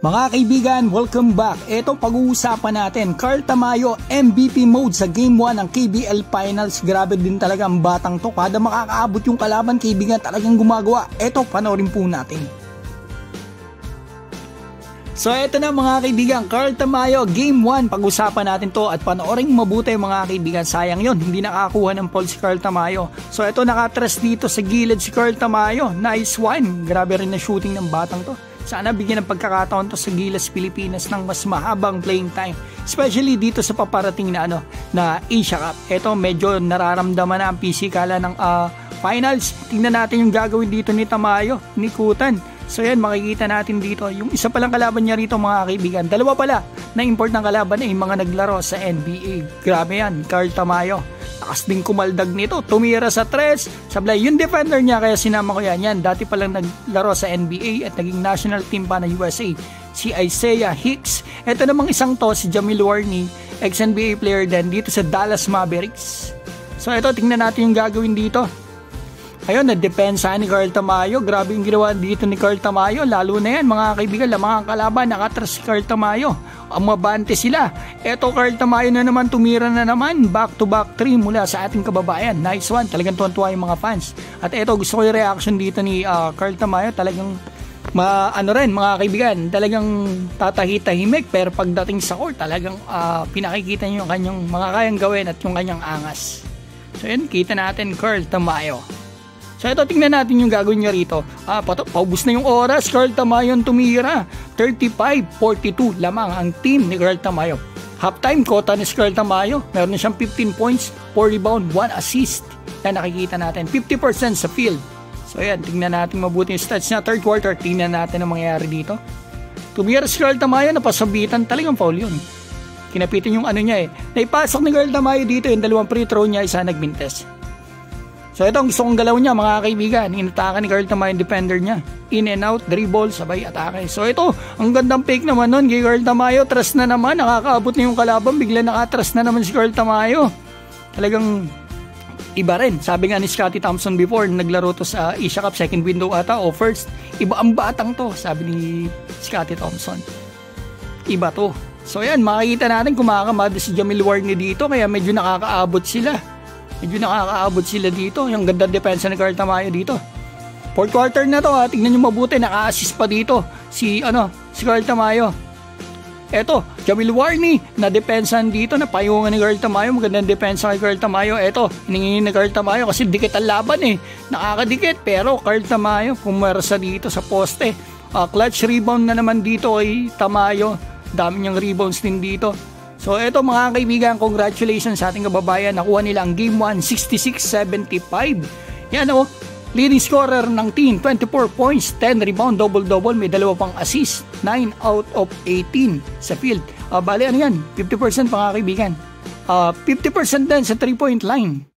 Mga kaibigan, welcome back. Ito pag-uusapan natin, Carl Tamayo MVP mode sa Game 1 ng KBL Finals. Grabe din talaga ang batang to. Kada makakaabot yung kalaban, kaibigan, talagang gumagawa. Ito, panoorin po natin. So eto na mga kaibigan, Carl Tamayo Game 1, pag-usapan natin to at panoorin mabuti mga kaibigan. Sayang yon, hindi nakakuha ng pole si Carl Tamayo. So eto, nakatres dito sa gilid si Carl Tamayo. Nice one, grabe rin na shooting ng batang to. Sana bigyan ng pagkakataon to sa Gilas Pilipinas ng mas mahabang playing time, especially dito sa paparating na Asia Cup. Ito medyo nararamdaman na ang pisikala ng finals. Tingnan natin yung gagawin dito ni Tamayo, ni Kutan. So yan, makikita natin dito yung isa palang kalaban niya rito mga kaibigan. Dalawa pala na import ng kalaban ay mga naglaro sa NBA. Grabe yan, Carl Tamayo. Takas din kumaldag nito, tumira sa tres, sablay yung defender niya, kaya sinama ko yan. Dati palang naglaro sa NBA at naging national team pa na USA, si Isaiah Hicks. Ito namang isang to, si Jamil Warney, ex-NBA player din dito sa Dallas Mavericks. So ito, tingnan natin yung gagawin dito. Ayun, na-depensa ni Carl Tamayo. Grabe yung ginawa dito ni Carl Tamayo. Lalo na yan mga kaibigan, lamang ang kalaban, nakatras si Carl Tamayo. Ang mabante sila. Eto, Carl Tamayo na naman, tumira na naman. Back-to-back 3 mula sa ating kababayan. Nice one. Talagang tuwan-tuwa yung mga fans. At eto, gusto ko yung reaction dito ni Carl Tamayo. Talagang mga kaibigan, talagang tatahimik. Pero pagdating sa court, talagang pinakikita niyo yung kanyang mga kayang gawin at yung kanyang angas. So yun, kita natin Carl Tamayo. So ito, tingnan natin yung gagawin niya rito. Paubos na yung oras. Carl Tamayo tumira. 35-42 lamang ang team ni Carl Tamayo. Halftime quota ni Carl Tamayo, meron na siyang 15 points, 4 rebound, 1 assist. Yan nakikita natin, 50% sa field. So yan, tingnan natin mabuti yung stats niya. Third quarter, tingnan natin ang mangyayari dito. Tumira si Carl Tamayo, napasabitan, talagang foul yun. Kinapitin yung niya eh. Naipasok ni Carl Tamayo dito, yung dalawang free throw niya, isa nagmintes. So ito ang gusto kong galaw niya mga kaibigan. Inatake ni Carl Tamayo yung defender niya. In and out, dribble, sabay atake. So ito, ang gandang fake naman nun kay Carl Tamayo. Trust na naman, nakakaabot na yung kalaban. Bigla nakatras na naman si Carl Tamayo. Talagang iba rin. Sabi nga ni Scottie Thompson before, naglaro to sa Asia Cup, second window ata o first. Iba ang batang to, sabi ni Scottie Thompson. Iba to. So yan, makikita natin kumakamada si Jamil Warney dito. Kaya medyo nakakaabot sila. Dito. Yung ganda depensa ni Carl Tamayo dito. Fourth quarter na to, tingnan nyo mabuti, naka-assist pa dito si Carl Tamayo. Eto, Jamil Warney na depensahan dito, napayungan ni Carl Tamayo. Magandang depensa kay Carl Tamayo. Eto, hiningin ni Carl Tamayo kasi dikit ang laban eh. Nakakadikit, pero Carl Tamayo pumersa dito sa poste. Clutch rebound na naman dito kay Tamayo. Dami niyang rebounds din dito. So eto mga kaibigan, congratulations sa ating kababayan. Nakuha nila ang Game 1, 66-75. Yan leading scorer ng team, 24 points, 10 rebound, double-double, may 2 pang assist, 9 out of 18 sa field. Bali yan, 50% mga kaibigan. 50% din sa 3-point line.